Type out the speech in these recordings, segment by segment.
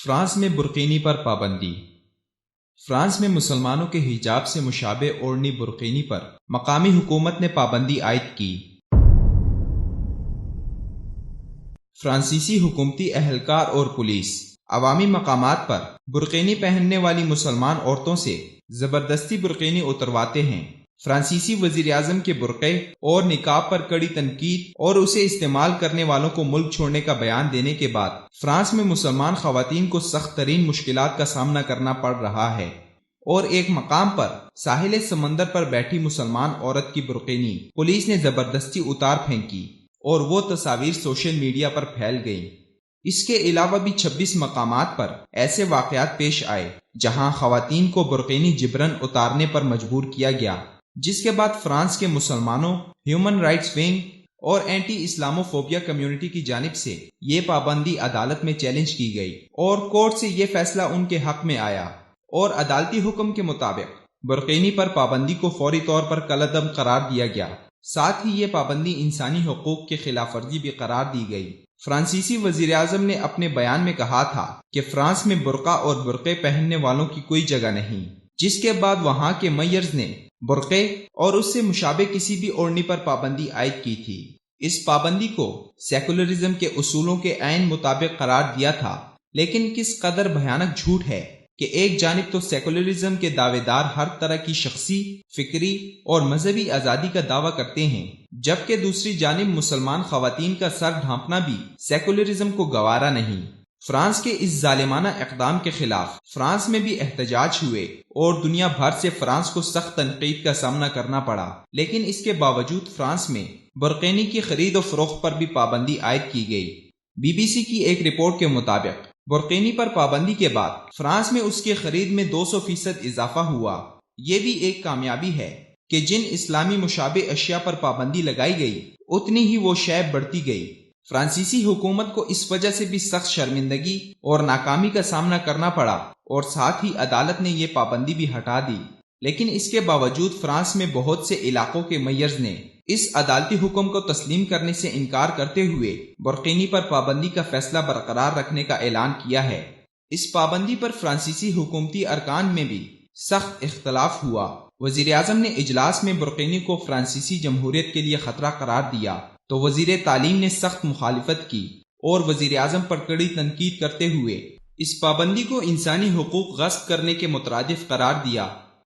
France میں برقینی پر پابندی۔ France میں مسلمانوں کے حجاب سے مشابہ اوڑھنی برقینی پر مقامی حکومت نے پابندی عائد کی۔ فرانسیسی حکومتی اہلکار اور پولیس عوامی مقامات پر برقینی پہننے والی مسلمان عورتوں سے زبردستی برقینی اترواتے ہیں۔ فرانسیسی وزیر اعظم کے برقعے اور نقاب پر کڑی تنقید اور اسے استعمال کرنے والوں کو ملک چھوڑنے کا بیان دینے کے بعد فرانس میں مسلمان خواتین کو سخت ترین مشکلات کا سامنا کرنا پڑ رہا ہے، اور ایک مقام پر ساحل سمندر پر بیٹھی مسلمان عورت کی برقینی پولیس نے زبردستی اتار پھینکی اور وہ تصاویر سوشل میڈیا پر پھیل گئیں۔ اس کے علاوہ بھی 26 مقامات پر ایسے واقعات پیش آئے جہاں خواتین کو برقینی جبرن اتارنے پر مجبور کیا گیا، جس کے بعد فرانس کے مسلمانوں، ہیومن رائٹس ونگ اور اینٹی اسلامو فوبیا کمیونٹی کی جانب سے یہ پابندی عدالت میں چیلنج کی گئی اور کورٹ سے یہ فیصلہ ان کے حق میں آیا، اور عدالتی حکم کے مطابق برقینی پر پابندی کو فوری طور پر کالعدم قرار دیا گیا۔ ساتھ ہی یہ پابندی انسانی حقوق کے خلاف ورزی بھی قرار دی گئی۔ فرانسیسی وزیر اعظم نے اپنے بیان میں کہا تھا کہ فرانس میں برقع اور برقعے پہننے والوں کی کوئی جگہ نہیں، جس کے بعد وہاں کے میئرز نے برقعے اور اس سے مشابہ کسی بھی اوڑھنی پر پابندی عائد کی تھی۔ اس پابندی کو سیکولرزم کے اصولوں کے عین مطابق قرار دیا تھا، لیکن کس قدر بھیانک جھوٹ ہے کہ ایک جانب تو سیکولرزم کے دعوے دار ہر طرح کی شخصی، فکری اور مذہبی آزادی کا دعویٰ کرتے ہیں، جبکہ دوسری جانب مسلمان خواتین کا سر ڈھانپنا بھی سیکولرزم کو گوارا نہیں۔ فرانس کے اس ظالمانہ اقدام کے خلاف فرانس میں بھی احتجاج ہوئے اور دنیا بھر سے فرانس کو سخت تنقید کا سامنا کرنا پڑا، لیکن اس کے باوجود فرانس میں برقینی کی خرید و فروخت پر بھی پابندی عائد کی گئی۔ BBC کی ایک رپورٹ کے مطابق برقینی پر پابندی کے بعد فرانس میں اس کی خرید میں 200% اضافہ ہوا۔ یہ بھی ایک کامیابی ہے کہ جن اسلامی مشابہ اشیاء پر پابندی لگائی گئی اتنی ہی وہ شے بڑھتی گئی۔ فرانسیسی حکومت کو اس وجہ سے بھی سخت شرمندگی اور ناکامی کا سامنا کرنا پڑا، اور ساتھ ہی عدالت نے یہ پابندی بھی ہٹا دی، لیکن اس کے باوجود فرانس میں بہت سے علاقوں کے میئرز نے اس عدالتی حکم کو تسلیم کرنے سے انکار کرتے ہوئے برقینی پر پابندی کا فیصلہ برقرار رکھنے کا اعلان کیا ہے۔ اس پابندی پر فرانسیسی حکومتی ارکان میں بھی سخت اختلاف ہوا۔ وزیر اعظم نے اجلاس میں برقینی کو فرانسیسی جمہوریت کے لیے خطرہ قرار دیا تو وزیر تعلیم نے سخت مخالفت کی اور وزیر اعظم پر کڑی تنقید کرتے ہوئے اس پابندی کو انسانی حقوق غصب کرنے کے مترادف قرار دیا۔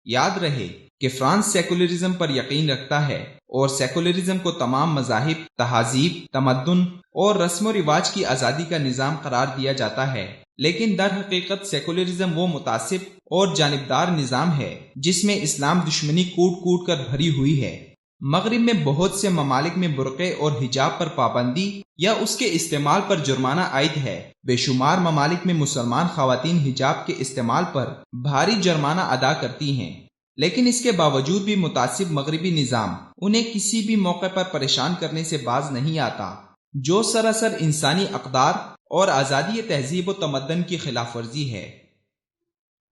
یاد رہے کہ فرانس سیکولرزم پر یقین رکھتا ہے، اور سیکولرزم کو تمام مذاہب، تہذیب، تمدن اور رسم و رواج کی آزادی کا نظام قرار دیا جاتا ہے، لیکن در حقیقت سیکولرزم وہ متعصب اور جانبدار نظام ہے جس میں اسلام دشمنی کوٹ کوٹ کر بھری ہوئی ہے۔ مغرب میں بہت سے ممالک میں برقعے اور حجاب پر پابندی یا اس کے استعمال پر جرمانہ عائد ہے۔ بے شمار ممالک میں مسلمان خواتین حجاب کے استعمال پر بھاری جرمانہ ادا کرتی ہیں، لیکن اس کے باوجود بھی متعصب مغربی نظام انہیں کسی بھی موقع پر پریشان کرنے سے باز نہیں آتا، جو سراسر انسانی اقدار اور آزادی تہذیب و تمدن کی خلاف ورزی ہے۔